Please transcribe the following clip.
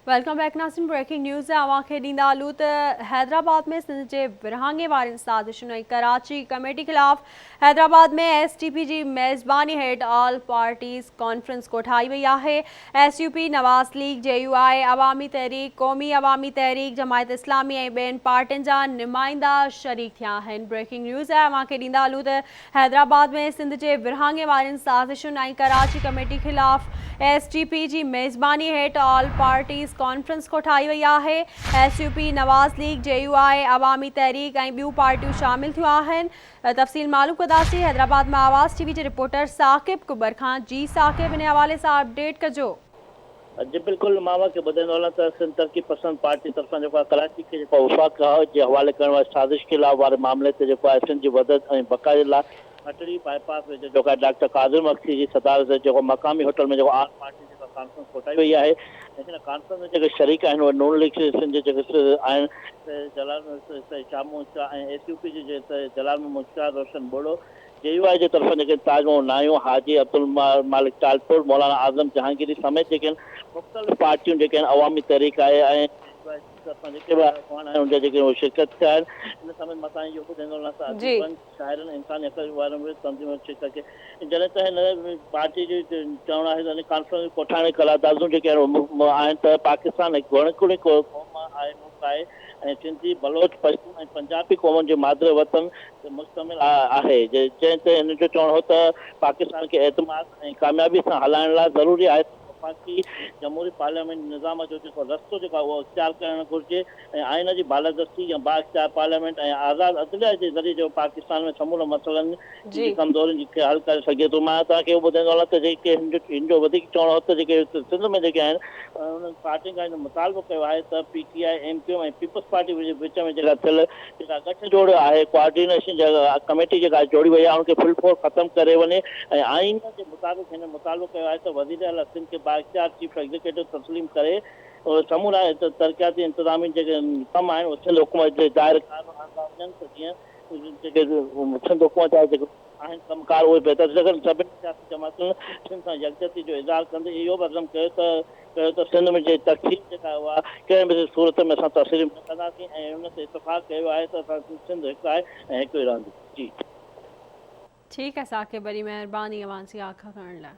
Welcome back नाज़रीन। Breaking news अवांखे ॾींदा हलूं त हैदराबाद में सिंध जे विरहाङे वारनि साज़िशुनि ऐं कराची कमेटी ख़िलाफ़ हैदराबाद में STP जी मेज़बानी हेठि ऑल पार्टीज़ कॉन्फ्रेंस कोठाई वई आहे। SUP, नवाज़ लीग, JUI, अवामी तहरीक, क़ौमी अवामी तहरीक, जमायत इस्लामी ऐं ॿियनि पार्टियुनि जा नुमाइंदा शरीक थिया आहिनि। ब्रेकिंग न्यूज़ अवांखे ॾींदा हलूं त हैदराबाद में सिंध जे विरहाङे वारनि साज़िशुनि ऐं कराची कमेटी ख़िलाफ़ STP जी मेज़बानी हेठि ऑल पार्टीज़ कॉन्फ्रेंस कोठाई वई आहे। SUP, नवाज़ लीग, JUI, अवामी तहरीक ऐं ॿियूं पार्टियूं शामिल थियूं आहिनि। तफ़सील मालूम कंदासीं हैदराबाद में आवाज़ TV जे रिपोर्टर साकिब कुबर खां। जी साकिब, इन हवाले सां अपडेट कजो। जी बिल्कुल मामा के ॿुधाईंदो हलां त सिंध तरक़ी पसंद पार्टी तरफ़ां जेको आहे कराची खे जेको वफ़ाक़ जे हवाले करण वारे साज़िश ख़िलाफ़ वारे मामले ते जेको आहे सिंध जी मदद ऐं बक़ा जे लाइ अटड़ी बाईपास वेझो जेको आहे डॉक्टर कादिर मक्सी जी सदारत ते जेको मक़ामी होटल में जेको ऑल पार्टी जेका कॉन्फ्रेंस कोठाई वई आहे। हिन कॉन्फ्रेंस में जेके शरीक आहिनि उहे नून लीग सिंध जे जेके आहिनि जलाल शाह मुश्ताक ऐं SUP जे जलाल मुश्ताक रोशन बोड़ो, JUI जे तरफ़ां जेके ताज मोहम्मद नायूं, हाजी अब्दुल मालिक टालपुर, मौलाना आज़म जहांगीरी समेत जेके मुख़्तलिफ़ पार्टियूं जेके आहिनि अवामी तहरीक आहे ऐं तरफ़ां जेके बि अॻवान आहिनि उनजा जेके शिरकत थिया आहिनि। इन समेत मसां इहो ॿुधाईंदो हलां त जी अदीबनि, शाइरनि, इंसानी हक़ वारनि में तंज़ीमुनि शिरकत कई। जॾहिं त हिन पार्टी जो चवणु आहे त कॉन्फ्रेंस कोठाइण जी कलादाज़ूं जेके आहिनि त पाकिस्तान हिकु घणिकुड़ी क़ौम आहे, मुल्क आहे ऐं सिंधी, बलोच, पश्तून ऐं पंजाबी क़ौमुनि जे मादरे वतन ते मुश्तमिल आहे। जंहिं ते हिन जो चवणु हो त पाकिस्तान खे एतमाद ऐं कामयाबी सां हलाइण लाइ ज़रूरी आहे वफ़ाक़ी जमहूरी पार्लियामेंट निज़ाम जो जेको रस्तो जेको आहे उहो इख़्तियार करणु घुरिजे ऐं आइन जी बालादस्ती या बाइख़्तियार पार्लियामेंट ऐं आज़ादु अदलिया जे ज़रिए जो पाकिस्तान में समूरे मसइलनि जी कमज़ोरियुनि खे हल करे सघे थो। मां तव्हांखे इहो ॿुधाईंदो हलां त जेके हिन जो वधीक चवणु हो त जेके सिंध में जेके आहिनि उन्हनि पार्टियुनि खां मुतालबो कयो आहे त PTI, MQM ऐं पीपल्स पार्टी जे विच में जेका थियल जेका गठजोड़ आहे, कोऑर्डिनेशन जेका कमेटी जेका जोड़ी वई आहे उनखे फुलफोर ख़तमु करे वञे ऐं आइन जे मुताबिक़ हिन मुतालबो कयो आहे त वज़ीर आला सिंध खे बाइख़्तियार चीफ एग्जीक्यूटिव तस्लीम करे समूरा तरक़ियाती इंतज़ामी जेके कम आहिनि उहे सिंध हुकूमत जे दायरे वञनि त जीअं जेके सिंध हुकूमत जा जेके आहिनि कमकार उहे बहितर थी सघनि। सभिनी सियासी जमातुनि सिंध सां यकजहती जो इज़हार कंदे इहो बि अज़म कयो त सिंध में जे तक़सीम जेका आहे उहा कंहिं बि सूरत में असां तस्लीम न कंदासीं ऐं उन ते इतफ़ाक़ कयो आहे त असां सिंध हिकु आहे ऐं हिकु ई रहंदी। जी ठीक है साकिब, बड़ी मेहरबानी अवां से आखा करण लाइ।